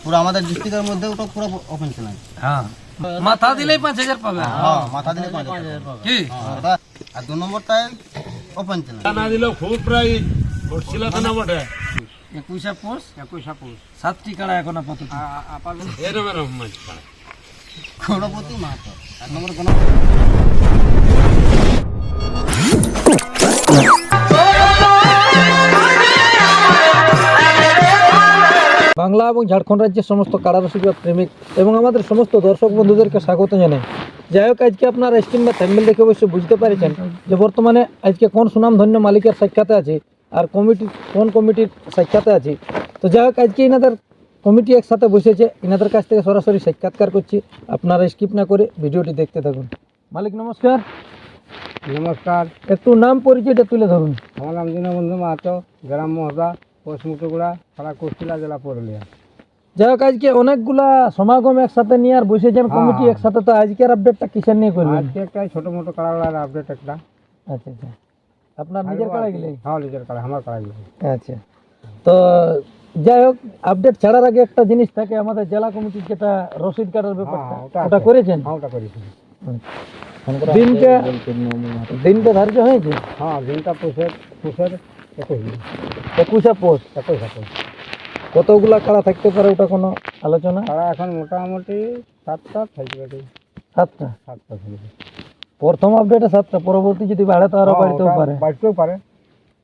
পুরো আমাদের ডিস্ট্রিক্টের মধ্যে ওটা পুরো ওপেন চ্যালেঞ্জ। হ্যাঁ, মাথা দিলেই 5,000 পাবে। হ্যাঁ, মাথা দিলে 5,000 পাবে। কি আর 2 নম্বরটায় ওপেন চ্যালেঞ্জ। না দিলেও খুব প্রায় ঘটছিল তো না বটে। 21 পোষ 7টি কাড়া এখন আপাতত। এরম মাছ পায়। গণপতি মাহাতো 1 নম্বর বাংলা এবং ঝাড়খণ্ড রাজ্যের সমস্ত কাড়া রসিক প্রেমিক এবং আমাদের সমস্ত দর্শক বন্ধুদেরকে স্বাগত জানাই। যাই হোক, আজকে আপনারা স্ক্রিন বা থ্যাম্বনেল দেখে অবশ্যই বুঝতে পারছেন যে বর্তমানে আজকে কোন সুনামধন্য মালিকের সাক্ষাতে আছে আর কোন কমিটির সাক্ষাতে আছে। তো যাই হোক, আজকে এনাদের কমিটি একসাথে বসেছে, এনাদের কাছ থেকে সরাসরি সাক্ষাৎকার করছি। আপনারা স্কিপ না করে ভিডিওটি দেখতে থাকুন। মালিক নমস্কার। নমস্কার, একটু নাম পরিচয়টা তুলে ধরুন। আমার নাম দীনবন্ধু মাহাতো, গ্রাম মহদা, পোস্ট মুটুগুড়া, থানা কুষ্টিলা, জেলা পুরুলিয়া। যাই হোক, আজকে অনেকগুলা সমাগম একসাথে নিয়ে আর বসেছেন কমিটি একসাথে, তো আজকের আপডেটটা কিসের নিয়ে করবেন? আজকে একটা ছোট মোটো কাড়াগুলার আপডেট একটা। আচ্ছা আচ্ছা, আপনার নিজের কাড়া গেলে? হ্যাঁ, নিজের কাড়া, আমার কাড়া গেলে। আচ্ছা, তো যাই হোক, আপডেট ছাড়ার আগে একটা জিনিস থাকে আমাদের জেলা কমিটির, যেটা রসিদ কাটার ব্যাপারটা, ওটা করেছেন? হ্যাঁ, ওটা করেছি। দিনটা ধার্য হয়েছে? হ্যাঁ, দিনটা পুষের 21 পোষ। কতগুলা কাড়া থাকতে পারে ওটা কোনো আলোচনা? কাড়া এখন মোটামুটি 7টা থাকবে। 7টা? 7টা থাকবে। প্রথম আপডেটে 7টা, পরবর্তী যদি বাড়ে তো আরো বাড়তেও পারে, বাড়তেও পারে,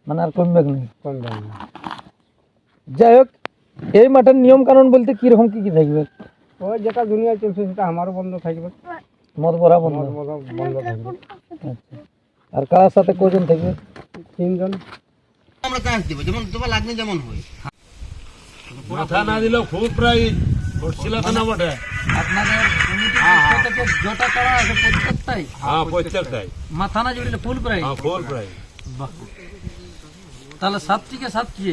মানে আর কমবে নেই। কমবে না। যাই হোক, এই মাঠের নিয়ম কানুন বলতে কিরকম কি কি থাকবে? ওই যেটা দুনিয়া চলছে সেটা আমারও বন্ধ থাকবে, মদ ভরা বন্ধ? বন্ধ থাকবে। আচ্ছা, আর কারার সাথে কজন থাকবে? 3 জন। আমরা চান্স দিব, যেমন তোমার লাগনি যেমন হয়। মাথা না দিলেও খুব প্রায় ঘটছিল তো না বটে। আপনাদের কমিটির পক্ষ থেকে যটা কাড়া আছে প্রত্যেকটাই? হ্যাঁ, প্রত্যেকটাই। মাথা না জুড়লে ফুল প্রাইস? হ্যাঁ, ফুল প্রায়। বাহ, তাহলে 7 থেকে 7টি।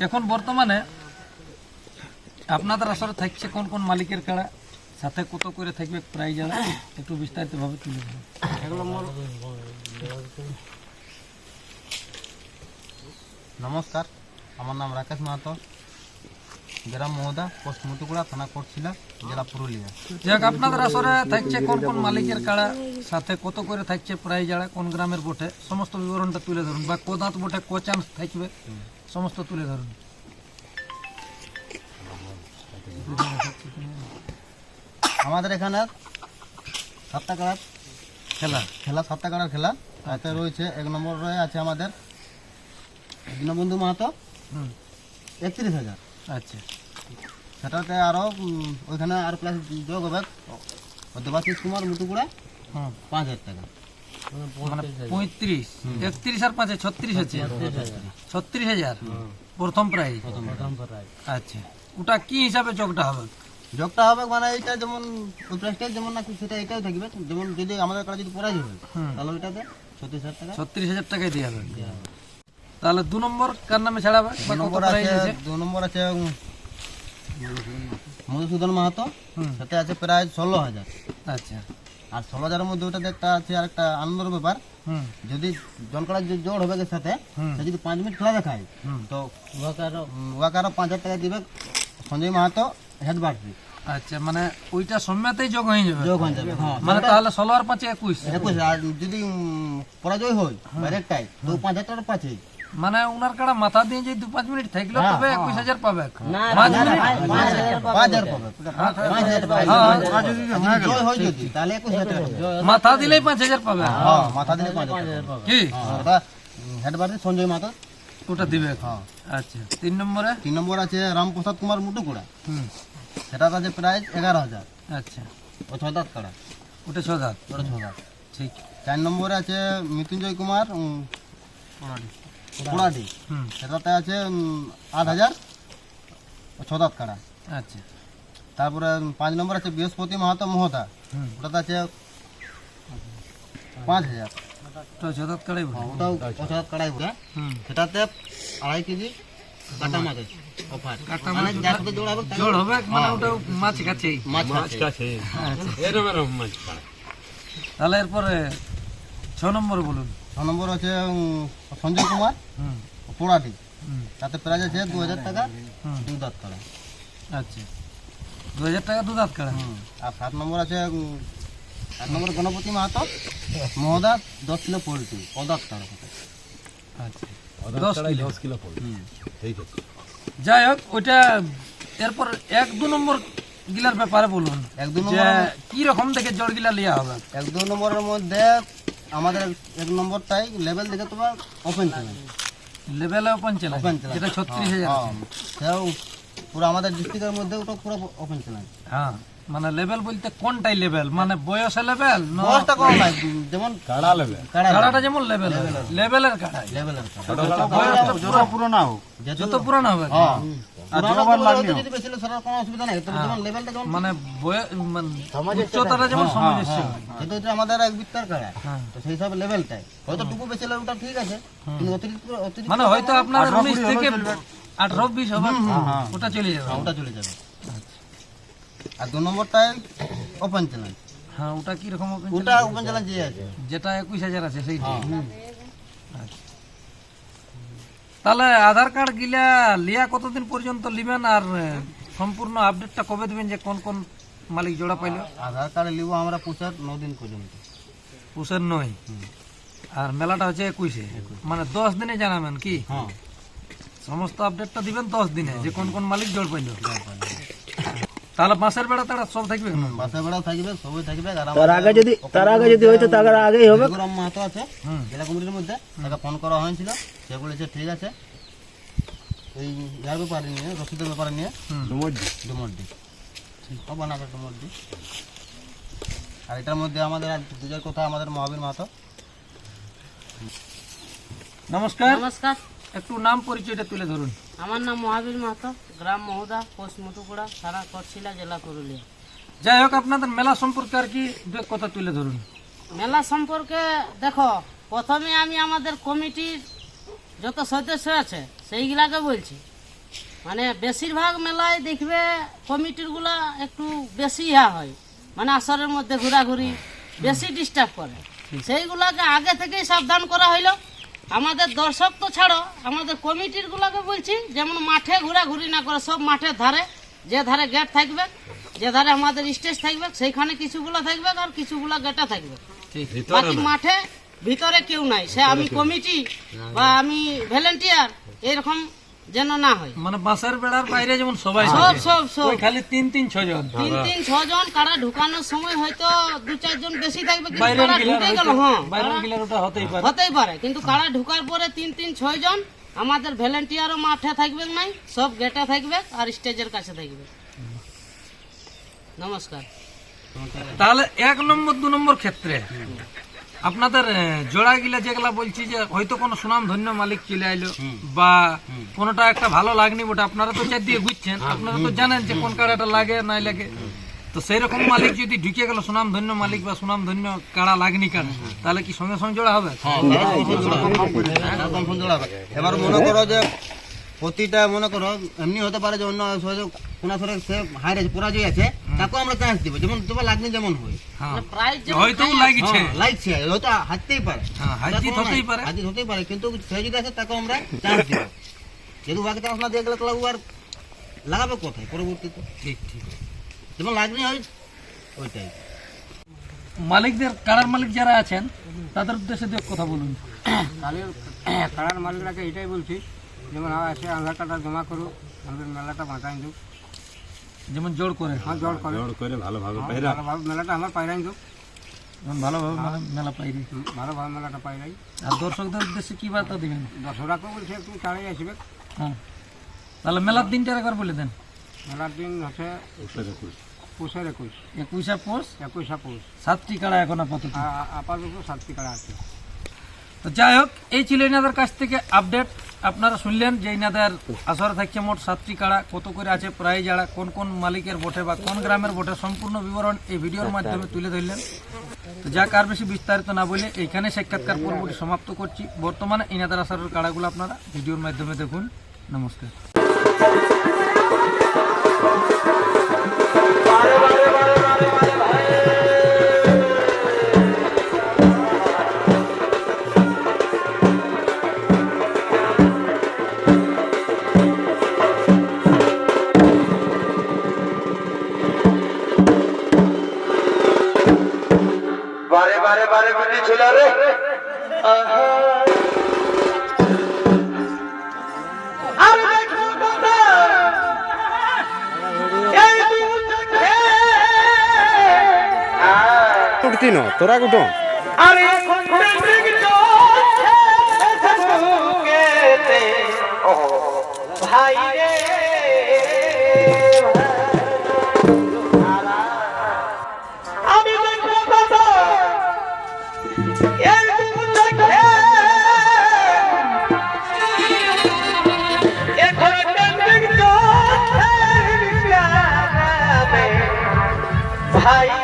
এখন বর্তমানে আপনাদের আসলে থাকছে কোন কোন মালিকের কাড়া, সাথে কত করে থাকবে প্রাইজ, একটু বিস্তারিত ভাবে তুলে ধরুন। নমস্কার, আমার নাম রাকেশ মাহাতো, গ্রাম মহদা, পোস্ট মুটুগুড়া, থানা কোটশিলা, জেলা পুরুলিয়া। যাক, আপনাদের আসরে থাকছে কোন কোন মালিকের কাড়া, সাথে কত করে থাকছে প্রাইজ, কোন গ্রামের বটে, সমস্ত বিবরণটা তুলে ধরুন। বা কোদাঁত বটে, কো চান্স থাকবে, সমস্ত তুলে ধরুন। আমাদের এখানে 7টা কাড়ার খেলা 7টা কাড়ার খেলা। তাতে রয়েছে 1 নম্বরে আছে আমাদের দীনবন্ধু মাহাতো, 31,000। আচ্ছা, সেটাতে আরো ওইখানে আর প্লাস যোগ হবে দেবাশিস কুমার মুটুগুড়া, 5,000 টাকা। মানে 35, 31 আর 5 36 আছে। 36,000 প্রথম প্রাইজ। আচ্ছা, ওটা কি হিসাবে যোগটা হবে? যোগটা হবে মানে এইটা যেমন ওই প্রাইসটা যেমন না সেটা এটাও থাকবে, যেমন যদি আমাদের কাছে যদি পরাজ হয় তাহলে ওইটাতে 36,000 টাকা। 36,000 টাকাই দিয়ে হবে। তাহলে 2 নম্বর কার নামে ছাড়াবে? বা কত প্রাইজ আছে? 2 নম্বর আছে মধুসূদন মাহাতো, সাথে আছে প্রায় 16,000। আচ্ছা, আর 16,000-এর মধ্যে ওটাতে একটা আছে আর একটা আনন্দের ব্যাপার, যদি জলকাড়া জোড় হবে এর সাথে, সে যদি 5 মিনিট খেলা দেখায় তো ওয়াকে আরো 5,000 টাকা দিবে সঞ্জয় মাহাতো, হেড বাড়বে। আচ্ছা, মানে ওইটা সম্যাতেই যোগ হয়ে যাবে? যোগ হয়ে যাবে, হ্যাঁ। মানে তাহলে 16 আর 5 21। আর যদি পরাজয় হয় বাইরেরটাই তো 5,000 টাকা পাচ্ছে। মানে ওনার কাড়া মাথা দিয়ে যদি 2-5 মিনিট থাকলো তবে 21,000 পাবে। 5,000 পাবে, 5,000 পাবে। জয় হয় যদি তাহলে 21,000 টাকা পাবে। মাথা দিলেই 5,000 পাবে। হ্যাঁ, মাথা দিলে 5,000 পাবে। কি ওটা হেড বাড়বে সঞ্জয় মাহাতো, ওটা দিবে? হ্যাঁ। আচ্ছা, 3 নম্বরে? 3 নম্বর আছে রামপ্রসাদ কুমার মুটুকুড়া, সেটা আছে প্রাইস 11,000। আচ্ছা, ও 6 দাঁত কাড়া, ওটা 6 দাঁত। ওটা 6 দাঁত। ঠিক। 4 নম্বরে আছে মৃত্যুঞ্জয় কুমার পোড়াডি, সেটাতে আছে 8,000, ও 6 দাঁত কাড়া। আচ্ছা, তারপরে 5 নম্বর আছে বৃহস্পতি মাহাতো মহতা, ওটাতে আছে 5,000। তো 6 দাঁত কাড়াই বলে। ওটাও 6 দাঁত কাড়াই বলে, সেটাতে 2.5 কেজি কাটা মাছ আছে অফার। মানে যার সাথে জোড় হবে জোড় হবে, মানে ওটা মাছ কাছেই। মাছ মাছ কাছে এরম মাছ পায়। তাহলে এরপরে 6 নম্বরে বলুন। 6 নম্বর আছে সঞ্জয় কুমার পোড়াটি, তাতে প্রাইজ আছে 2000 টাকা দুই দাঁত কাড়া। আচ্ছা, 2000 টাকা দু দাঁত কাড়া। আর 7 নম্বর আছে 8 নম্বর গণপতি মাহাতো মহদা 10 কিলো পোল্ট্রি অদাত কাড়া। আচ্ছা, 10 কিলো পড়বে। ঠিক আছে। যাই হোক, ওইটা এরপর 1-2 নম্বর গিলার ব্যাপারে বলুন, 1-2 যে নম্বর কি রকম থেকে জোড় গিলা লিয়া হবে। 1-2 নম্বরের মধ্যে আমাদের 1 নম্বরটাই লেভেল দেখে তোমার ওপেন চ্যালেঞ্জ। লেভেলে ওপেন চ্যালেঞ্জ, ওপেন চ্যালেঞ্জ যেটা 36,000। সেও পুরো আমাদের ডিস্ট্রিক্টের মধ্যে ওটা পুরো ওপেন চ্যালেঞ্জ। হ্যাঁ, মানে লেভেল বলতে কোনটাই লেভেল, মানে বয়সে লেভেল না বয়সটা কম নাই, যেমন কাড়া লেবে। কাড়াটা যেমন লেভেল, লেভেলের কাড়াই। লেভেলের যত পুরানো হবে। হ্যাঁ আর জোরবার লাগবে যদি বেশি হলে সেটার কোনো অসুবিধা নাই, তবে যেমন লেভেলটা যেমন মানে উচ্চতাটা যেমন সামঞ্জস্য। যেহেতু এটা আমাদের এক বিত্তার কাড়া, তো সেই হিসাবে লেভেলটাই হয়তো টুকু বেশি হলে ওটা ঠিক আছে, কিন্তু অতিরিক্ত মানে হয়তো আপনার 19 থেকে 18-20 হবে, ওটা চলে যাবে। ওটা চলে যাবে। আর 2 নম্বরটাই ওপেন চ্যালেঞ্জ। হ্যাঁ, ওটা কি রকম open ওটা challenge? ওপেন চ্যালেঞ্জ আছে যেটা 21,000 আছে সেইটা। আচ্ছা। তাহলে আধার কার্ড গিলা লিয়া কতদিন পর্যন্ত লিবেন, আর সম্পূর্ণ আপডেটটা কবে দিবেন যে কোন কোন মালিক জোড়া পাইল? আধার কার্ড নিব আমরা পুষার 9 দিন পর্যন্ত। পুষের নয়, আর মেলাটা হচ্ছে 21-এ, মানে 10 দিনে জানাবেন কি? হ্যাঁ, সমস্ত আপডেটটা দিবেন 10 দিনে, যে কোন কোন মালিক জোড় পাইল। তাহলে মাসের বেড়া তারা সব থাকবে। বাসা বেড়াও থাকবে, সবই থাকবে। আর তার আগে যদি হয়তো তার আগেই হবে। বিক্রম মাহাতো আছে জেলা কমিটির মধ্যে, তাকে ফোন করা হয়েছিল, সে বলেছে ঠিক আছে। এই ইয়ার ব্যাপারে নিয়ে, রসিদের ব্যাপারে নিয়ে ডুমরডি বানাবে ডুমরডি। আর এটার মধ্যে আমাদের আর দুজার কথা, আমাদের মহাবীর মাহাতো। নমস্কার, নমস্কার, একটু নাম পরিচয়টা তুলে ধরুন। আমার নাম মহাবীর মাহাতো, গ্রাম মহুদা, পোস্ট মতুকুড়া, থানা করছিলা, জেলা পুরুলিয়া। যাই হোক, আপনাদের মেলা সম্পর্কে আর কি দু এক কথা তুলে ধরুন। মেলা সম্পর্কে দেখো, প্রথমে আমি আমাদের কমিটির যত সদস্য আছে সেইগুলাকে বলছি। মানে বেশিরভাগ মেলায় দেখবে কমিটিরগুলা একটু বেশি হয়, মানে আসরের মধ্যে ঘোরাঘুরি বেশি ডিস্টার্ব করে। সেইগুলাকে আগে থেকেই সাবধান করা হইলো। আমাদের দর্শক তো ছাড়ো, আমাদের কমিটির গুলাকে বলছি যেমন মাঠে ঘোরাঘুরি না করে, সব মাঠের ধারে, যে ধারে গেট থাকবে, যে ধারে আমাদের স্টেজ থাকবে, সেইখানে কিছুগুলা থাকবে আর কিছুগুলা গেটে থাকবে। বাকি মাঠে ভিতরে কেউ নাই, সে আমি কমিটি বা আমি ভলেন্টিয়ার, এরকম যেন না হয়। মানে বাসের বেড়ার বাইরে যেমন সবাই সব থাকে, সব সব ওই খালি 3-6 জন। 3-6 জন কারা ঢুকানোর সময় হয়তো 2-4 জন বেশি থাকবে, কিন্তু বাইরের কারা গিলার ঢুকে গেল, হয়তো- হ্যাঁ বাইরের গিলার ওটা হতেই পারে। হতেই পারে, কিন্তু কারা ঢুকার পরে 3-6 জন আমাদের ভলেন্টিয়ারও মাঠে থাকবে নাই, সব গেটে থাকবে আর স্টেজের কাছে থাকবে। নমস্কার। তাহলে 1 নম্বর 2 নম্বর ক্ষেত্রে আপনাদের জোড়া গিলা যেগুলা বলছি, যে হয়তো কোনো সুনাম ধন্য মালিক চলে আইলো বা কোনোটা একটা ভালো লাগনি, বটে আপনারা তো চার দিয়ে বুঝছেন, আপনারা তো জানেন যে কোন কাড়াটা লাগে নাই লাগে। তো সেই রকম মালিক যদি ঢুকে গেল, সুনাম ধন্য মালিক বা সুনাম ধন্য কাড়া লাগনি কাড়া, তাহলে কি সঙ্গে সঙ্গে জোড়া হবে? কনফার্ম জোড়া হবে। এবার মনে করো যে প্রতিটা, মনে করো এমনি হতে পারে যে অন্য কোনা ধরে সে হাইরে পরাজয় আছে, তাকেও আমরা চান্স দিব, যেমন তোমার লাগনি যেমন হয়। হ্যাঁ, প্রাইজ হয়তো লাগছে, লাগছে হয়তো হারতেই পারে, হাজিত হতেই পারে। হাজির হতেই পারে, কিন্তু সে যদি আছে তাকে আমরা চান্স দিব। যেহেতু বাকি চান্স না দিয়ে গেলে তাহলে ও আর লাগাবে কোথায় পরবর্তীতে। ঠিক ঠিক। যেমন লাগনি হয় ওইটাই। মালিকদের, কাড়ার মালিক যারা আছেন তাদের উদ্দেশ্যে দু এক কথা বলুন। কাড়ার মালিকরাকে এটাই বলছি, যেমন এসে আধার কার্ডটা জমা করো, আমাদের মেলাটা বাঁচাই দিও। যেমন জোর করে, আমার জল করে জোর করে ভালোভাবে ভালোভাবে মেলাটা আমার পাইরাই দিও, যেমন ভালোভাবে মেলা পাইবে। ভালোভাবে মেলাটা পাইরাই। আর দর্শকদের উদ্দেশ্যে কি বার্তা দিবেন? দশরাকেও বলছে একটু তাড়াই আসবে। হ্যাঁ, তাহলে মেলার দিনটার একবার বলে দেন। মেলার দিন হচ্ছে পুষের 21, 21 পৌষ, 21 পৌষ। 7টি কাড়া এখন আপাতত। আপাতত 7টি কাড়া আছে। তো যাই হোক, এই ছিল এনাদের কাছ থেকে আপডেট। আপনারা শুনলেন যে এনাদের আসরে থাকছে মোট 7টি কাড়া, কত করে আছে প্রাইজ, যারা কোন কোন মালিকের বটে বা কোন গ্রামের বটে, সম্পূর্ণ বিবরণ এই ভিডিওর মাধ্যমে তুলে ধরলেন। তো যা কার বেশি বিস্তারিত না বলে এইখানে সাক্ষাৎকার পর্বটি সমাপ্ত করছি। বর্তমানে এনাদের আসরের কাড়াগুলো আপনারা ভিডিওর মাধ্যমে দেখুন। নমস্কার। আমার বেটি ছিল রে আহা আর দেখো কথা এই দুঃখে উঠতি না তোরা কুটো আরে প্রেমিক চোখেতে ও ভাই রে আমি দেখো কথা এই দুঃখে এখন প্রেমিক চোখেতে ভাই